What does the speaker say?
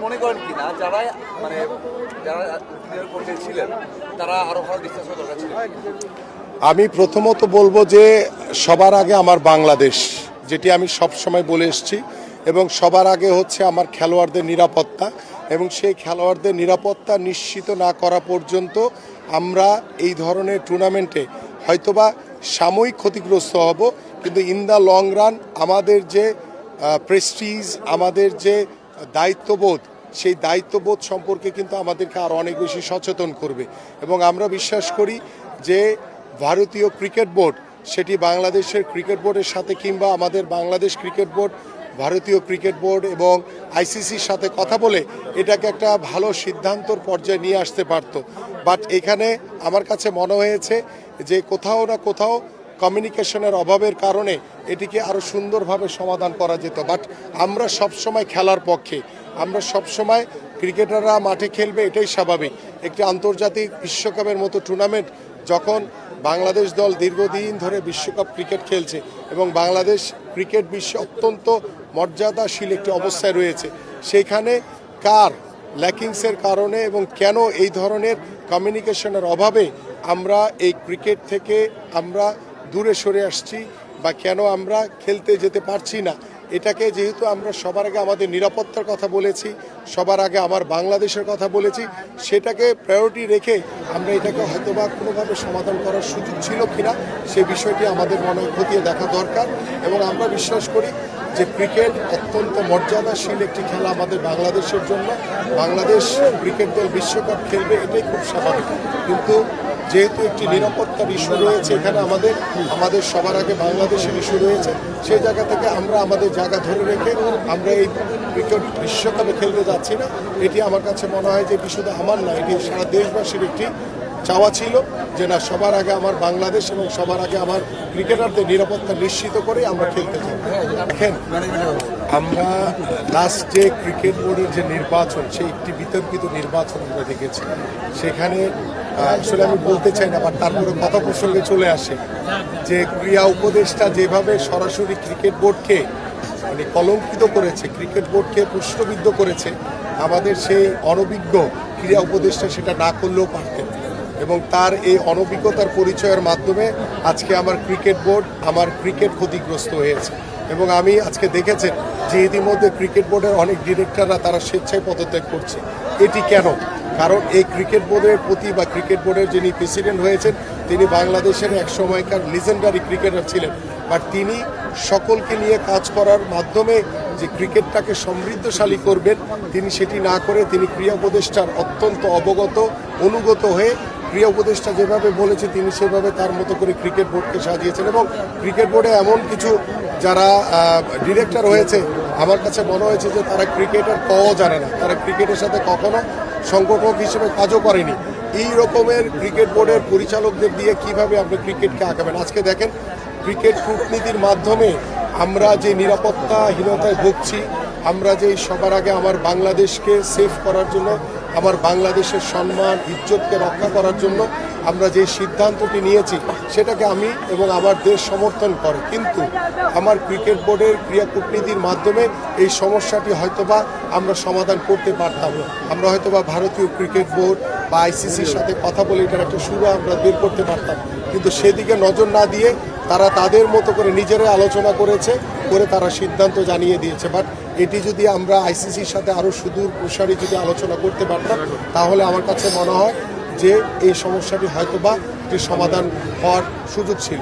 মনে করেন কি না যারা মানে যারা ক্লিয়ার করতে ছিলেন তারা আরো ভালো ডিসকাস করা দরকার ছিল? আমি প্রথমত বলবো যে সবার আগে আমার বাংলাদেশ, যেটি আমি সব সময় বলে এসেছি, এবং সবার আগে হচ্ছে আমার খেলোয়াড়দের নিরাপত্তা, এবং সেই খেলোয়াড়দের নিরাপত্তা নিশ্চিত না করা পর্যন্ত আমরা এই ধরনের টুর্নামেন্টে হয়তোবা সাময়িক ক্ষতিগ্রস্ত হব, কিন্তু ইন দ্য লং রান আমাদের যে প্রেস্টিজ, আমাদের যে দায়িত্ববোধ, সেই দায়িত্ববোধ সম্পর্কে কিন্তু আমাদেরকে আরও অনেক বেশি সচেতন করবে। এবং আমরা বিশ্বাস করি যে ভারতীয় ক্রিকেট বোর্ড, সেটি বাংলাদেশের ক্রিকেট বোর্ডের সাথে কিংবা আমাদের বাংলাদেশ ক্রিকেট বোর্ড ভারতীয় ক্রিকেট বোর্ড এবং আইসিসির সাথে কথা বলে এটাকে একটা ভালো সিদ্ধান্তর পর্যায়ে নিয়ে আসতে পারত। বাট এখানে আমার কাছে মনে হয়েছে যে কোথাও না কোথাও কমিউনিকেশনের অভাবের কারণে এটিকে আরও সুন্দরভাবে সমাধান করা যেত। বাট আমরা সবসময় খেলার পক্ষে, আমরা সবসময় ক্রিকেটাররা মাঠে খেলবে, এটাই স্বাভাবিক। একটি আন্তর্জাতিক বিশ্বকাপের মতো টুর্নামেন্ট যখন বাংলাদেশ দল দীর্ঘদিন ধরে বিশ্বকাপ ক্রিকেট খেলছে এবং বাংলাদেশ ক্রিকেট বিশ্বে অত্যন্ত মর্যাদাশীল একটি অবস্থায় রয়েছে, সেইখানে কার ল্যাকিংসের কারণে এবং কেন এই ধরনের কমিউনিকেশনের অভাবে আমরা এই ক্রিকেট থেকে আমরা দূরে সরে আসছি বা কেন আমরা খেলতে যেতে পারছি না, এটাকে যেহেতু আমরা সবার আগে আমাদের নিরাপত্তার কথা বলেছি, সবার আগে আমার বাংলাদেশের কথা বলেছি, সেটাকে প্রায়োরিটি রেখে আমরা এটাকে হয়তোবা কোনোভাবে সমাধান করার সুযোগ ছিল কিনা সেই বিষয়টি আমাদের মনে খতিয়ে দেখা দরকার। এবং আমরা বিশ্বাস করি যে ক্রিকেট অত্যন্ত মর্যাদাশীল একটি খেলা আমাদের বাংলাদেশের জন্য। বাংলাদেশ ক্রিকেট দল বিশ্বকাপ খেলবে, এটাই খুব স্বাভাবিক। কিন্তু যেহেতু একটি নিরাপত্তার ইস্যু রয়েছে এখানে, আমাদের সবার আগে বাংলাদেশের ইস্যু রয়েছে, সেই জায়গা থেকে আমরা আমাদের জায়গা ধরে রেখে আমরা এই ক্রিকেট বিশ্বকাপে খেলতে যাচ্ছি না। এটি আমার কাছে মনে হয় যে এটি শুধু আমার না, এটি সারা দেশবাসীর একটি চাওয়া ছিল যে না, সবার আগে আমার বাংলাদেশ এবং সবার আগে আমার ক্রিকেটারদের নিরাপত্তা নিশ্চিত করে আমরা খেলতে চাই। দেখেন, আমরা লাস্ট যে ক্রিকেট বোর্ডের যে নির্বাচন, সেই একটি বিতর্কিত নির্বাচন আমরা দেখেছি। সেখানে আসলে আমি বলতে চাই না, বাট তারপরে কথা প্রসঙ্গে চলে আসে যে ক্রীড়া উপদেষ্টা যেভাবে সরাসরি ক্রিকেট বোর্ডকে মানে কলঙ্কিত করেছে, ক্রিকেট বোর্ডকে প্রশ্নবিদ্ধ করেছে, আমাদের সেই অনভিজ্ঞ ক্রীড়া উপদেষ্টা সেটা না করলেও পারতেন। এবং তার এই অনভিজ্ঞতার পরিচয়ের মাধ্যমে আজকে আমার ক্রিকেট বোর্ড, আমার ক্রিকেট ক্ষতিগ্রস্ত হয়েছে। এবং আমি আজকে দেখেছেন যে ইতিমধ্যে ক্রিকেট বোর্ডের অনেক ডিরেক্টররা তারা স্বেচ্ছায় পদত্যাগ করছে। এটি কেন? কারণ এই ক্রিকেট বোর্ডের প্রতি বা ক্রিকেট বোর্ডের যিনি প্রেসিডেন্ট হয়েছেন তিনি বাংলাদেশের এক সময়কার লিজেন্ডারি ক্রিকেটার ছিলেন, বাট তিনি সকলকে নিয়ে কাজ করার মাধ্যমে যে ক্রিকেটটাকে সমৃদ্ধশালী করবেন তিনি সেটি না করে তিনি ক্রীড়া উপদেষ্টার অত্যন্ত অবগত অনুগত হয়ে ক্রীড়া উপদেষ্টা যেভাবে বলেছে তিনি সেভাবে তার মতো করে ক্রিকেট বোর্ডকে সাজিয়েছেন। এবং ক্রিকেট বোর্ডে এমন কিছু যারা ডিরেক্টর হয়েছে আমার কাছে মনে হয়েছে যে তারা ক্রিকেটের কও জানে না, তারা ক্রিকেটের সাথে কখনো সংগঠক হিসেবে কাজও করেনি। এই রকমের ক্রিকেট বোর্ডের পরিচালকদের দিয়ে কিভাবে আপনি ক্রিকেটকে আঁকাবেন? আজকে দেখেন, ক্রিকেট কূটনীতির মাধ্যমে আমরা যে নিরাপত্তাহীনতায় ভুগছি, আমরা যে সবার আগে আমার বাংলাদেশকে সেভ করার জন্য, আমার বাংলাদেশের সম্মান ইজ্জতকে রক্ষা করার জন্য আমরা যে সিদ্ধান্তটি নিয়েছি সেটাকে আমি এবং আমার দেশ সমর্থন করে। কিন্তু আমার ক্রিকেট বোর্ডের ক্রীড়া কূটনীতির মাধ্যমে এই সমস্যাটি হয়তোবা আমরা সমাধান করতে পারতাম। আমরা হয়তোবা ভারতীয় ক্রিকেট বোর্ড বা আইসিসির সাথে কথা বলে এটার একটা শুরু আমরা বের করতে পারতাম, কিন্তু সেদিকে নজর না দিয়ে তারা তাদের মতো করে নিজেরাই আলোচনা করে তারা সিদ্ধান্ত জানিয়ে দিয়েছে। বাট এটি যদি আমরা আইসিসির সাথে আরও সুদূর প্রসারী যদি আলোচনা করতে পারতাম তাহলে আমার কাছে মনে হয় যে এই সমস্যাটি হয়তোবা একটি সমাধান হওয়ার সুযোগ ছিল।